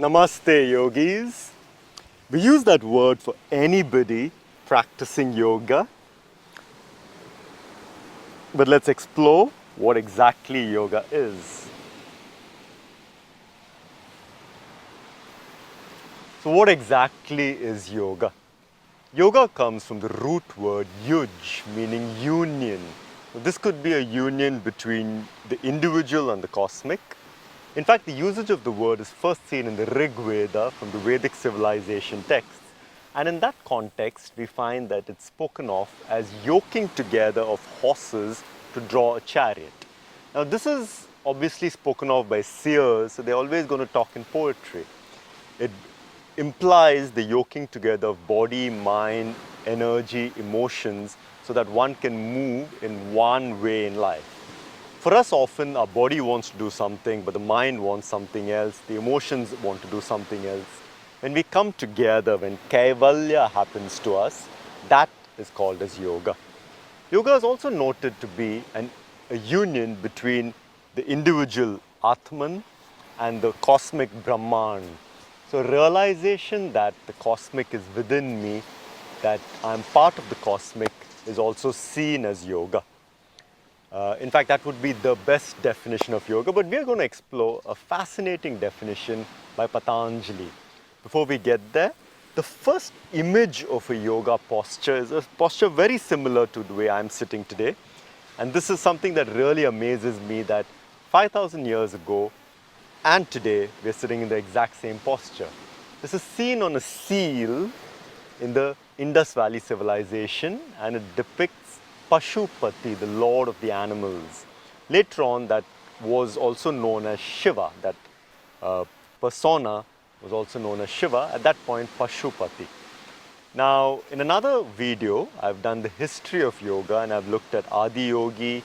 Namaste, yogis. We use that word for anybody practicing yoga. But let's explore what exactly yoga is. So, what exactly is yoga? Yoga comes from the root word yuj, meaning union. This could be a union between the individual and the cosmic. In fact, the usage of the word is first seen in the Rig Veda from the Vedic civilization texts. And in that context, we find that it's spoken of as yoking together of horses to draw a chariot. Now, this is obviously spoken of by seers, so they're always going to talk in poetry. It implies the yoking together of body, mind, energy, emotions, so that one can move in one way in life. For us, often our body wants to do something, but the mind wants something else, the emotions want to do something else. When we come together, when kaivalya happens to us, that is called as yoga. Yoga is also noted to be a union between the individual Atman and the cosmic Brahman. So realization that the cosmic is within me, that I'm part of the cosmic, is also seen as yoga. In fact, that would be the best definition of yoga, but we are going to explore a fascinating definition by Patanjali. Before we get there, the first image of a yoga posture is a posture very similar to the way I'm sitting today. And this is something that really amazes me, that 5,000 years ago and today, we're sitting in the exact same posture. This is seen on a seal in the Indus Valley civilization, and it depicts Pashupati, the lord of the animals. Later on, that was also known as Shiva. That persona was also known as Shiva. At that point, Pashupati. Now, in another video, I've done the history of yoga, and I've looked at Adi Yogi,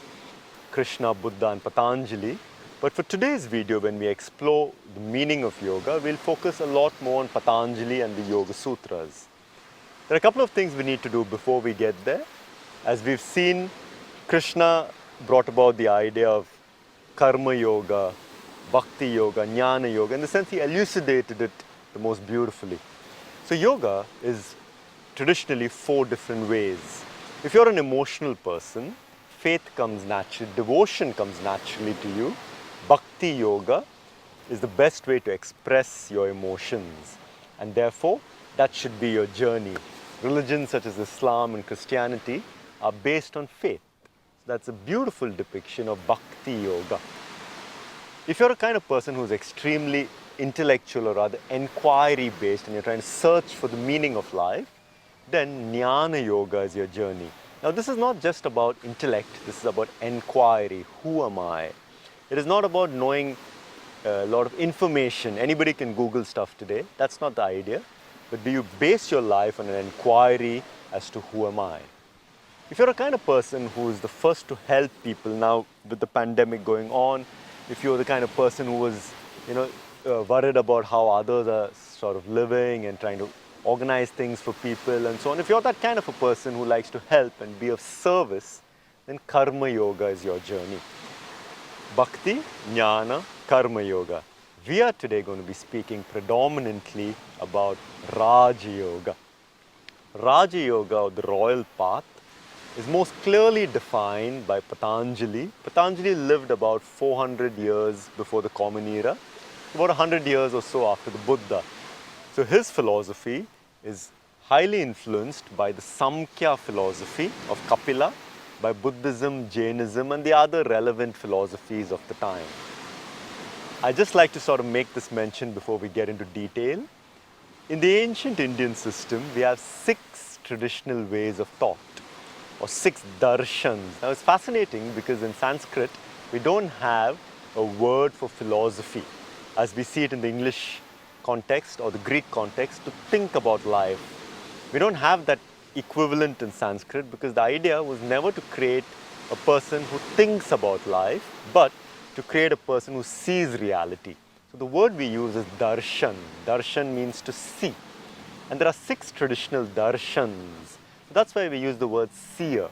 Krishna, Buddha, and Patanjali. But for today's video, when we explore the meaning of yoga, we'll focus a lot more on Patanjali and the Yoga Sutras. There are a couple of things we need to do before we get there. As we've seen, Krishna brought about the idea of karma yoga, bhakti yoga, jnana yoga. In the sense, he elucidated it the most beautifully. So yoga is traditionally 4 different ways. If you're an emotional person, faith comes naturally, devotion comes naturally to you. Bhakti yoga is the best way to express your emotions, and therefore that should be your journey. Religions such as Islam and Christianity are based on faith. That's a beautiful depiction of Bhakti yoga. If you're a kind of person who's extremely intellectual, or rather inquiry based, and you're trying to search for the meaning of life, then Jnana yoga is your journey. Now, this is not just about intellect, this is about inquiry. Who am I? It is not about knowing a lot of information. Anybody can Google stuff today. That's not the idea. But do you base your life on an inquiry as to who am I? If you're a kind of person who is the first to help people now with the pandemic going on, if you're the kind of person who was, worried about how others are sort of living and trying to organize things for people and so on, if you're that kind of a person who likes to help and be of service, then karma yoga is your journey. Bhakti, Jnana, Karma Yoga. We are today going to be speaking predominantly about Raja Yoga. Raja Yoga, or the royal path, is most clearly defined by Patanjali. Patanjali lived about 400 years before the Common Era, about 100 years or so after the Buddha. So his philosophy is highly influenced by the Samkhya philosophy of Kapila, by Buddhism, Jainism, and the other relevant philosophies of the time. I'd just like to sort of make this mention before we get into detail. In the ancient Indian system, we have 6 traditional ways of thought, or 6 darshans. Now, it's fascinating because in Sanskrit, we don't have a word for philosophy, as we see it in the English context or the Greek context, to think about life. We don't have that equivalent in Sanskrit, because the idea was never to create a person who thinks about life, but to create a person who sees reality. So the word we use is darshan. Darshan means to see. And there are 6 traditional darshans. So that's why we use the word seer.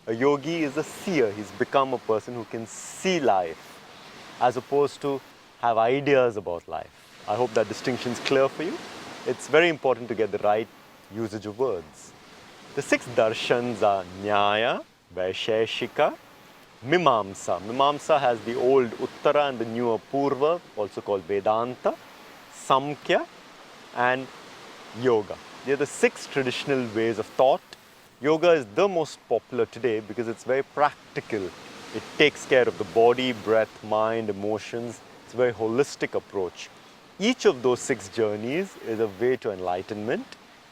A yogi is a seer. He's become a person who can see life, as opposed to have ideas about life. I hope that distinction is clear for you. It's very important to get the right usage of words. The 6 darshans are Nyaya, Vaisheshika, Mimamsa. Mimamsa has the old Uttara and the newer Purva, also called Vedanta, Samkhya, and Yoga. They are the 6 traditional ways of thought. Yoga is the most popular today because it's very practical. It takes care of the body, breath, mind, emotions. It's a very holistic approach. Each of those 6 journeys is a way to enlightenment,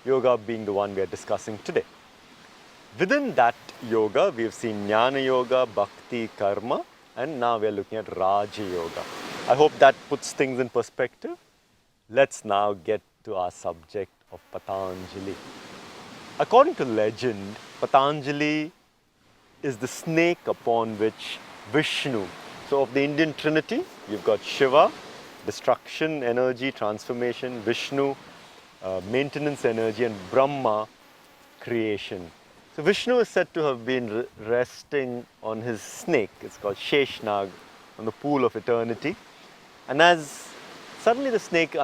yoga being the one we are discussing today. Within that yoga, we have seen Jnana Yoga, Bhakti, Karma, and now we are looking at Raja Yoga. I hope that puts things in perspective. Let's now get to our subject of Patanjali. According to legend, Patanjali is the snake upon which Vishnu, so of the Indian Trinity, you've got Shiva, destruction, energy, transformation, Vishnu, maintenance energy, and Brahma, creation. So Vishnu is said to have been resting on his snake, it's called Sheshnag, on the pool of eternity. And as suddenly the snake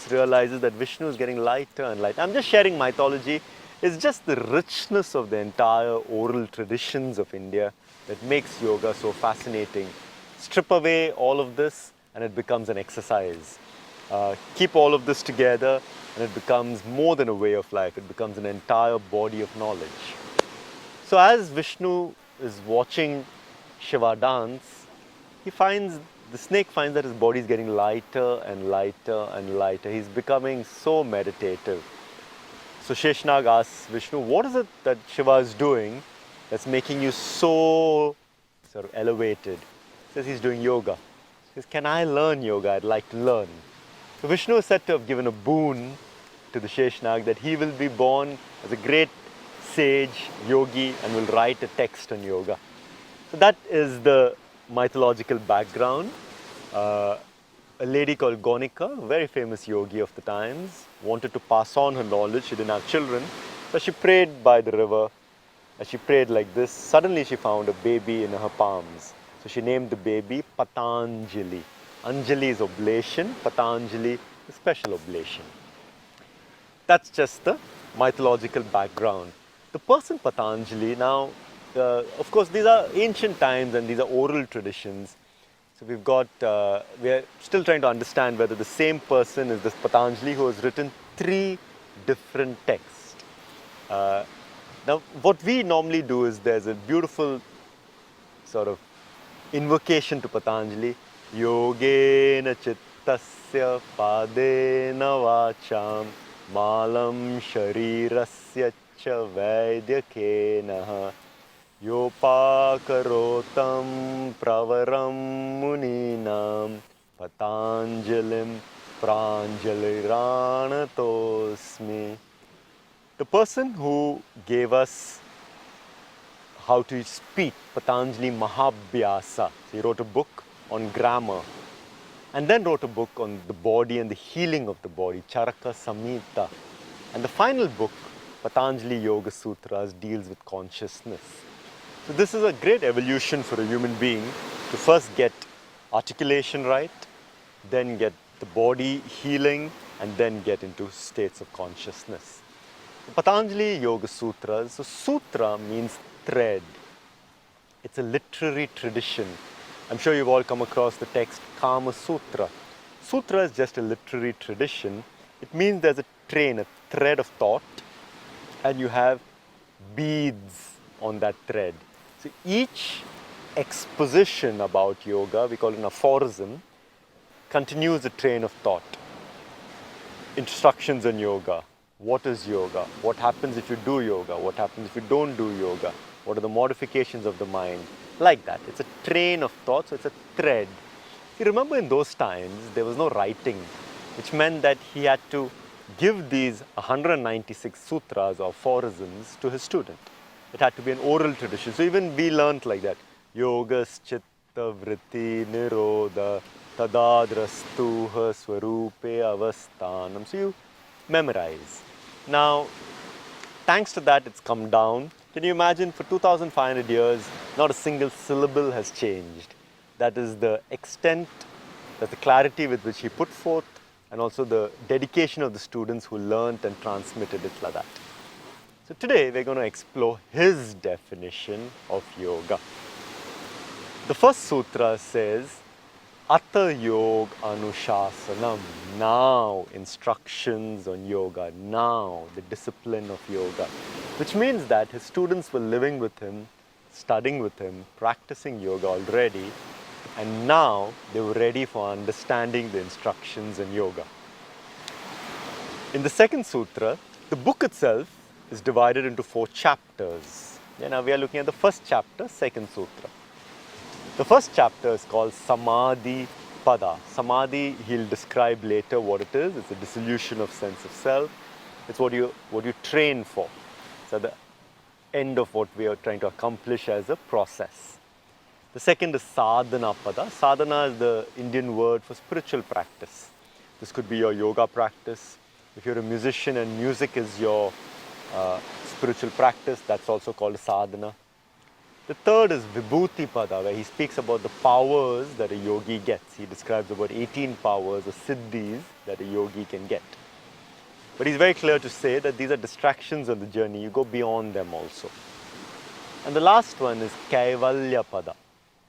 realizes that Vishnu is getting lighter and lighter. I'm just sharing mythology. It's just the richness of the entire oral traditions of India that makes yoga so fascinating. Strip away all of this and it becomes an exercise. Keep all of this together and it becomes more than a way of life. It becomes an entire body of knowledge. So as Vishnu is watching Shiva dance, the snake finds that his body is getting lighter and lighter and lighter. He's becoming so meditative. So Sheshnag asks Vishnu, what is it that Shiva is doing that's making you so sort of elevated? He says he's doing yoga. He says, can I learn yoga? I'd like to learn. So Vishnu is said to have given a boon to the Sheshnag that he will be born as a great sage, yogi, and will write a text on yoga. So that is the mythological background. A lady called Gonika, a very famous yogi of the times, wanted to pass on her knowledge. She didn't have children. So she prayed by the river. As she prayed like this, suddenly she found a baby in her palms. So she named the baby Patanjali. Anjali is oblation, Patanjali is special oblation. That's just the mythological background. The person Patanjali now, of course, these are ancient times and these are oral traditions. So we've got, we are still trying to understand whether the same person is this Patanjali who has written 3 different texts. Now, what we normally do is there's a beautiful sort of invocation to Patanjali. Yogena chittasya padena vacham malam sharirasya cha vaidyakenaha yopakarotam pravaram muninam patanjalim pranjaliranatosmi. The person who gave us how to speak, Patanjali Mahabhyasa, he wrote a book on grammar and then wrote a book on the body and the healing of the body, Charaka Samhita. And the final book, Patanjali Yoga Sutras, deals with consciousness. So this is a great evolution for a human being to first get articulation right, then get the body healing, and then get into states of consciousness. The Patanjali Yoga Sutras, so sutra means thread. It's a literary tradition. I'm sure you've all come across the text Kama Sutra. Sutra is just a literary tradition. It means there's a train, a thread of thought, and you have beads on that thread. So each exposition about yoga, we call it an aphorism, continues a train of thought. Instructions on yoga. What is yoga? What happens if you do yoga? What happens if you don't do yoga? What are the modifications of the mind? Like that. It's a train of thought, so it's a thread. You remember in those times, there was no writing, which meant that he had to give these 196 sutras or aphorisms to his student. It had to be an oral tradition. So even we learnt like that. Yoga, CHITTA, VRITTI, NIRODHAH, Tadadrastuha, Swarupe, Avasthanam. So you memorize. Now, thanks to that, it's come down. Can you imagine for 2,500 years, not a single syllable has changed. That is the extent, that's the clarity with which he put forth and also the dedication of the students who learnt and transmitted it like that. So today we're going to explore his definition of yoga. The first sutra says, Atha Yoga Anushasanam. Now instructions on yoga, now the discipline of yoga. Which means that his students were living with him, studying with him, practicing yoga already, and now they were ready for understanding the instructions in yoga. In the second sutra, the book itself is divided into 4 chapters. Now we are looking at the first chapter, second sutra. The first chapter is called Samadhi Pada. Samadhi, he'll describe later what it is. It's a dissolution of sense of self. It's what you train for. It's at the end of what we are trying to accomplish as a process. The second is Sadhana Pada. Sadhana is the Indian word for spiritual practice. This could be your yoga practice. If you're a musician and music is your spiritual practice, that's also called sadhana. The third is Vibhuti Pada, where he speaks about the powers that a yogi gets. He describes about 18 powers or siddhis that a yogi can get. But he's very clear to say that these are distractions on the journey. You go beyond them also. And the last one is Kaivalya Pada.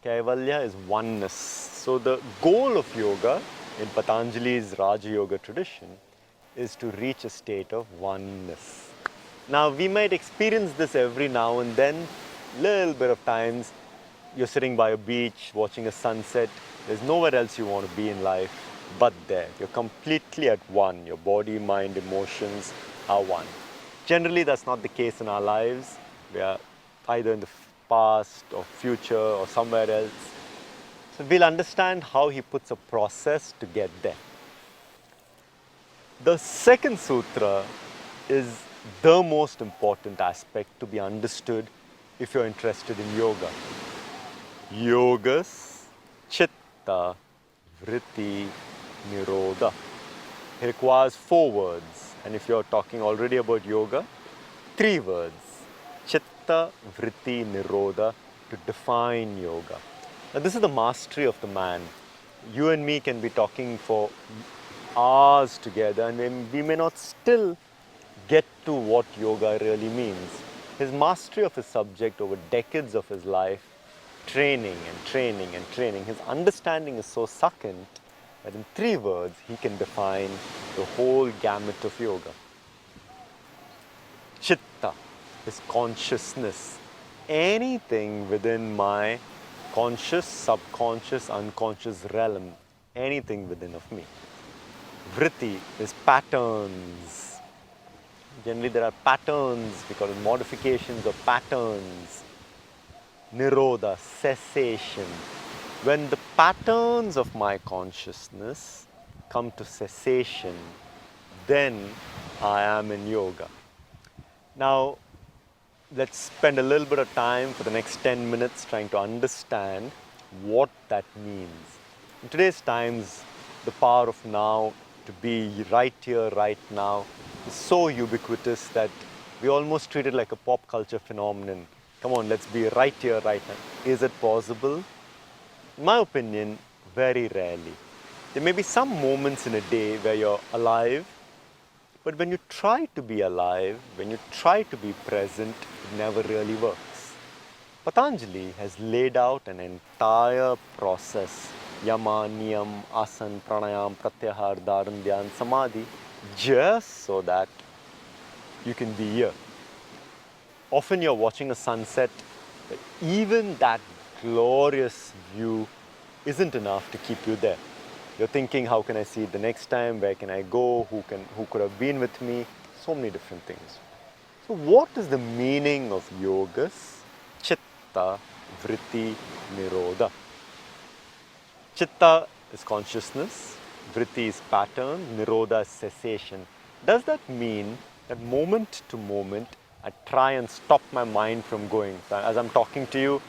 Kaivalya is oneness. So the goal of yoga in Patanjali's Raja Yoga tradition is to reach a state of oneness. Now we might experience this every now and then, little bit of times. You're sitting by a beach, watching a sunset. There's nowhere else you want to be in life but there. You're completely at one. Your body, mind, emotions are one. Generally, that's not the case in our lives. We are either in the past or future or somewhere else. So we'll understand how he puts a process to get there. The second sutra is the most important aspect to be understood if you're interested in yoga. Yogas, Chitta, Vritti, NIRODHAH. It requires 4 words. And if you're talking already about yoga, 3 words. Chitta, Vritti, NIRODHAH to define yoga. Now this is the mastery of the man. You and me can be talking for hours together and we may not still get to what yoga really means. His mastery of his subject over decades of his life, training and training and training, his understanding is so succinct that in 3 words he can define the whole gamut of yoga. Chitta is consciousness. Anything within my conscious, subconscious, unconscious realm, anything within of me. Vritti is patterns. Generally there are patterns, we call it modifications of patterns. Nirodha, cessation. When the patterns of my consciousness come to cessation, then I am in yoga. Now, let's spend a little bit of time for the next 10 minutes trying to understand what that means. In today's times, the power of now, to be right here, right now, is so ubiquitous that we almost treat it like a pop culture phenomenon. Come on, let's be right here, right now. Is it possible? In my opinion, very rarely. There may be some moments in a day where you're alive, but when you try to be alive, when you try to be present, it never really works. Patanjali has laid out an entire process, yama, niyam, asan, pranayam, pratyahar, dharan, dhyan, samadhi, just so that you can be here. Often you're watching a sunset, but even that glorious view isn't enough to keep you there. You're thinking, how can I see it the next time? Where can I go? Who could have been with me? So many different things. So what is the meaning of yogas? Chitta, Vritti, NIRODHAH. Chitta is consciousness, Vritti is pattern, NIRODHAH is cessation. Does that mean that moment to moment I try and stop my mind from going? So as I'm talking to you,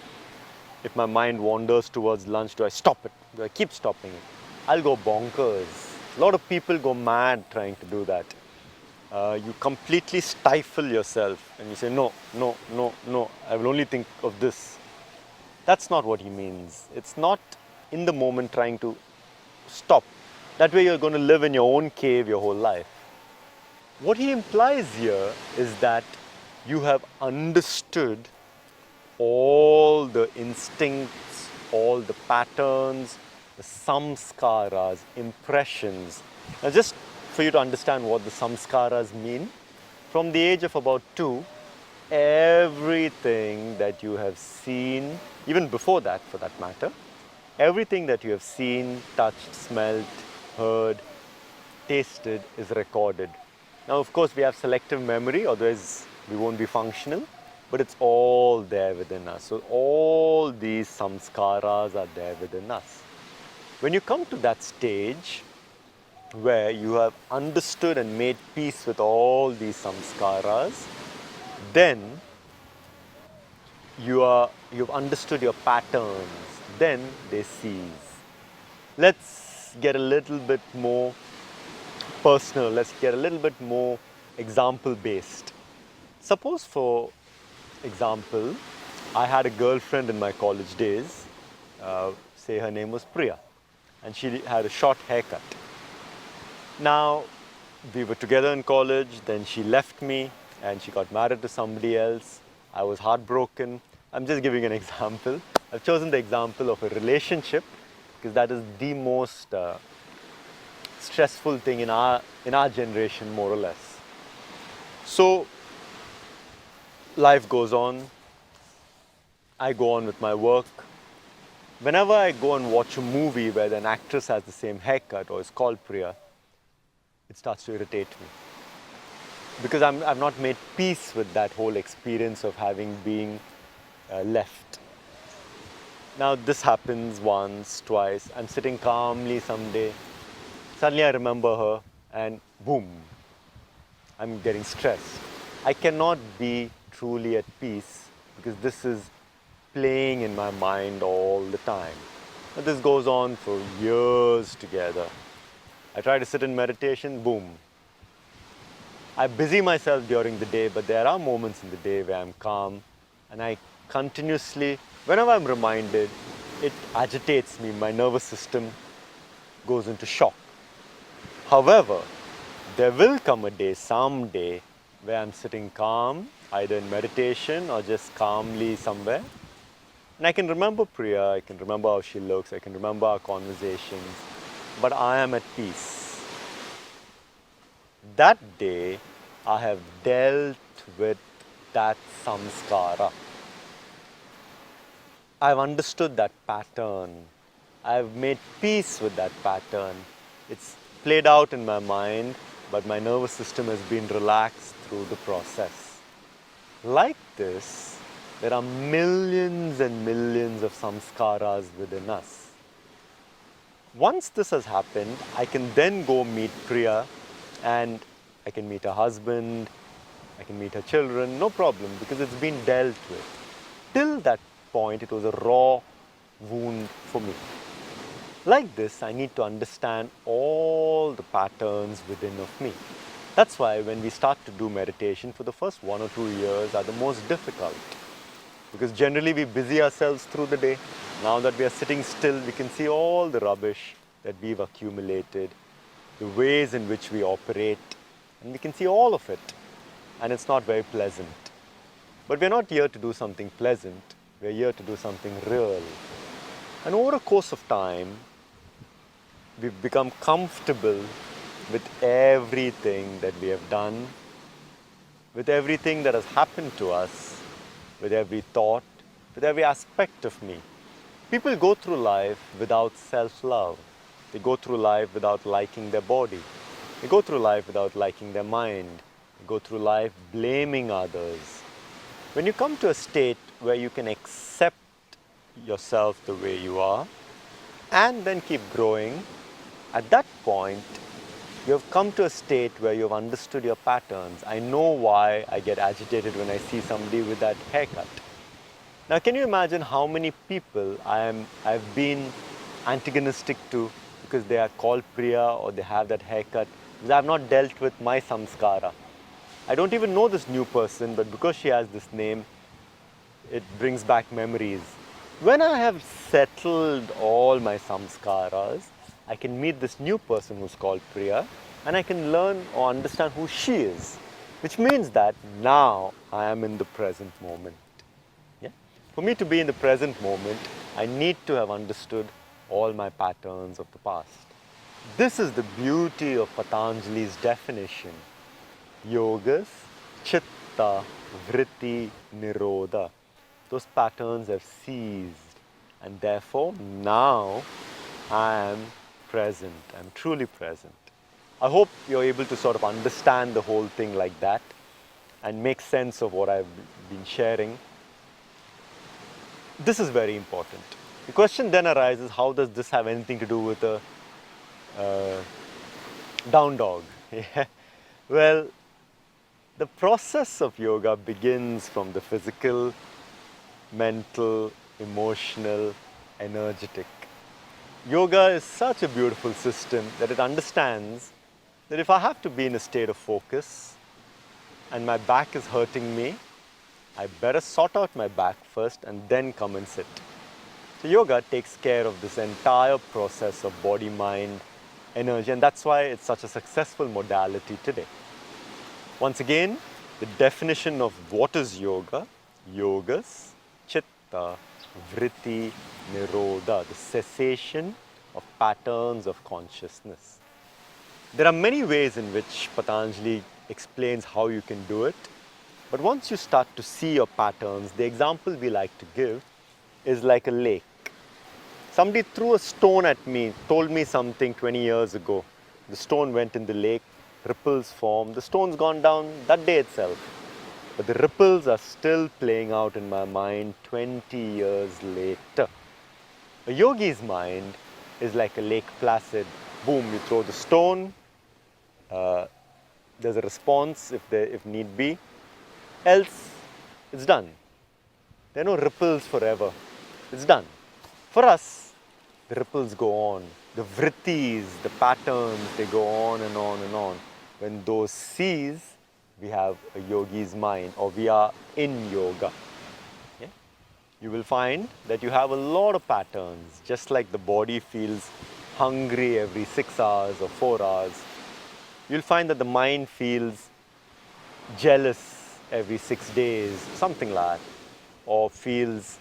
if my mind wanders towards lunch, do I stop it? Do I keep stopping it? I'll go bonkers. A lot of people go mad trying to do that. You completely stifle yourself and you say, no, no, no, no, I will only think of this. That's not what he means. It's not in the moment trying to stop. That way you're going to live in your own cave your whole life. What he implies here is that you have understood all the instincts, all the patterns, the samskaras, impressions. Now, just for you to understand what the samskaras mean, from the age of about 2, everything that you have seen, even before that for that matter, everything that you have seen, touched, smelt, heard, tasted is recorded. Now, of course, we have selective memory, otherwise we won't be functional, but it's all there within us. So all these samskaras are there within us. When you come to that stage where you have understood and made peace with all these samskaras, then you've understood your patterns, then they cease. Let's get a little bit more personal, let's get a little bit more example based. Suppose, for example, I had a girlfriend in my college days, say her name was Priya, and she had a short haircut. Now, we were together in college, then she left me and she got married to somebody else. I was heartbroken. I'm just giving an example. I've chosen the example of a relationship because that is the most stressful thing in our generation, more or less. So life goes on. I go on with my work. Whenever I go and watch a movie where an actress has the same haircut or is called Priya, it starts to irritate me. Because I've not made peace with that whole experience of having been left. Now this happens once, twice. I'm sitting calmly someday. Suddenly I remember her and boom, I'm getting stressed. I cannot be truly at peace because this is playing in my mind all the time. But this goes on for years together. I try to sit in meditation, boom. I busy myself during the day, but there are moments in the day where I'm calm and I continuously, whenever I'm reminded, it agitates me, my nervous system goes into shock. However, there will come a day, someday, where I'm sitting calm, either in meditation or just calmly somewhere. And I can remember Priya, I can remember how she looks, I can remember our conversations, but I am at peace. That day, I have dealt with that samskara. I've understood that pattern. I've made peace with that pattern. It's played out in my mind, but my nervous system has been relaxed through the process. Like this, there are millions and millions of samskaras within us. Once this has happened, I can then go meet Priya and I can meet her husband, I can meet her children, no problem, because it's been dealt with. Till that point, it was a raw wound for me. Like this, I need to understand all the patterns within of me. That's why when we start to do meditation, for the first 1 or 2 years are the most difficult. Because generally we busy ourselves through the day. Now that we are sitting still, we can see all the rubbish that we've accumulated, the ways in which we operate, and we can see all of it. And it's not very pleasant. But we're not here to do something pleasant. We're here to do something real. And over a course of time, we've become comfortable with everything that we have done, with everything that has happened to us, with every thought, with every aspect of me. People go through life without self-love. They go through life without liking their body. They go through life without liking their mind. They go through life blaming others. When you come to a state where you can accept yourself the way you are and then keep growing, at that point, you have come to a state where you have understood your patterns. I know why I get agitated when I see somebody with that haircut. Now, can you imagine how many people I've been antagonistic to because they are called Priya or they have that haircut? Because I have not dealt with my samskara. I don't even know this new person, but because she has this name, it brings back memories. When I have settled all my samskaras, I can meet this new person who's called Priya, and I can learn or understand who she is, which means that now I am in the present moment. Yeah? For me to be in the present moment, I need to have understood all my patterns of the past. This is the beauty of Patanjali's definition. Yogas, CHITTA, VRITTI, NIRODHAH. Those patterns have ceased, and therefore now I am present. I'm truly present. I hope you're able to sort of understand the whole thing like that and make sense of what I've been sharing. This is very important. The question then arises, how does this have anything to do with a down dog? Yeah. Well, the process of yoga begins from the physical, mental, emotional, energetic. Yoga is such a beautiful system that it understands that if I have to be in a state of focus and my back is hurting me, I better sort out my back first and then come and sit. So yoga takes care of this entire process of body, mind, energy, and that's why it's such a successful modality today. Once again, the definition of what is yoga: yogas, chitta, vritti, nirodha, the cessation of patterns of consciousness. There are many ways in which Patanjali explains how you can do it, but once you start to see your patterns, the example we like to give is like a lake. Somebody threw a stone at me, told me something 20 years ago. The stone went in the lake, ripples formed, the stone's gone down that day itself. But the ripples are still playing out in my mind 20 years later. A yogi's mind is like a lake placid. Boom, you throw the stone, there's a response if need be, else it's done. There are no ripples forever. It's done. For us, the ripples go on. The vrittis, the patterns, they go on and on and on. When those cease, we have a yogi's mind, or we are in yoga. Yeah? You will find that you have a lot of patterns, just like the body feels hungry every 6 hours or 4 hours. You'll find that the mind feels jealous every 6 days, something like that, or feels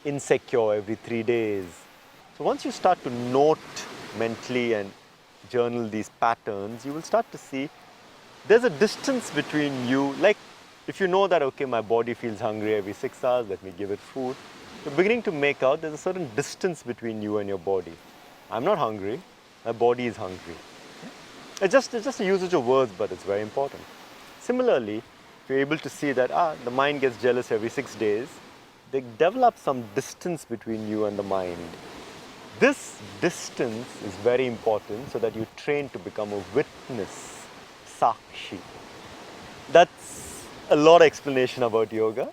insecure every 3 days. So once you start to note mentally and journal these patterns, you will start to see there's a distance between you. Like if you know that, okay, my body feels hungry every 6 hours, let me give it food. You're beginning to make out there's a certain distance between you and your body. I'm not hungry, my body is hungry. It's just a usage of words, but it's very important. Similarly, if you're able to see that the mind gets jealous every 6 days, they develop some distance between you and the mind. This distance is very important so that you train to become a witness, sakshi. That's a lot of explanation about yoga,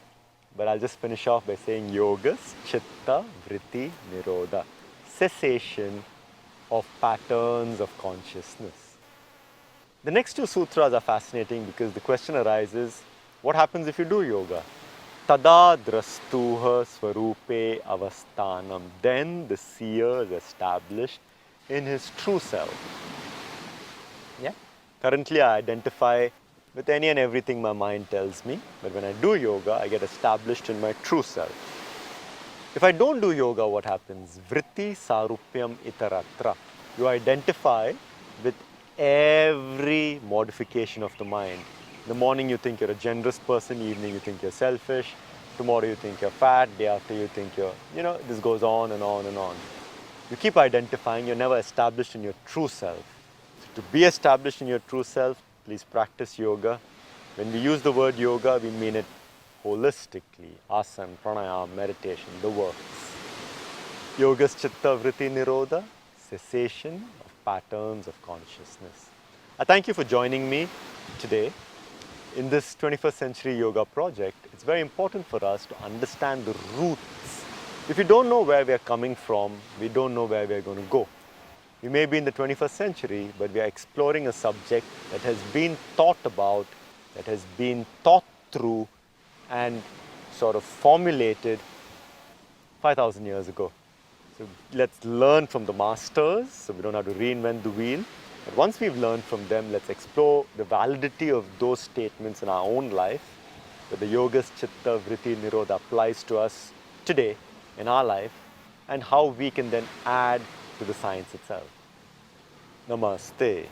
but I'll just finish off by saying yogas, chitta, vritti, nirodha, cessation of patterns of consciousness. The next 2 sutras are fascinating because the question arises, what happens if you do yoga? Tada drastuha swarupe avasthanam. Then the seer is established in his true self. Yeah? Currently I identify with any and everything my mind tells me, but when I do yoga, I get established in my true self. If I don't do yoga, what happens? Vritti sarupyam itaratra. You identify with every modification of the mind. In the morning you think you're a generous person, evening you think you're selfish, tomorrow you think you're fat, day after you think you're, this goes on and on and on. You keep identifying, you're never established in your true self. So to be established in your true self, please practice yoga. When we use the word yoga, we mean it holistically. Asana, pranayama, meditation, the works. Yogas, chitta, vritti, nirodha, cessation of patterns of consciousness. I thank you for joining me today. In this 21st century yoga project, it's very important for us to understand the roots. If we don't know where we are coming from, we don't know where we are going to go. We may be in the 21st century, but we are exploring a subject that has been thought about, that has been thought through and sort of formulated 5,000 years ago. So let's learn from the masters, so we don't have to reinvent the wheel. But once we've learned from them, let's explore the validity of those statements in our own life, where the yogas, chitta, vritti, nirodha applies to us today in our life, and how we can then add to the science itself. Namaste.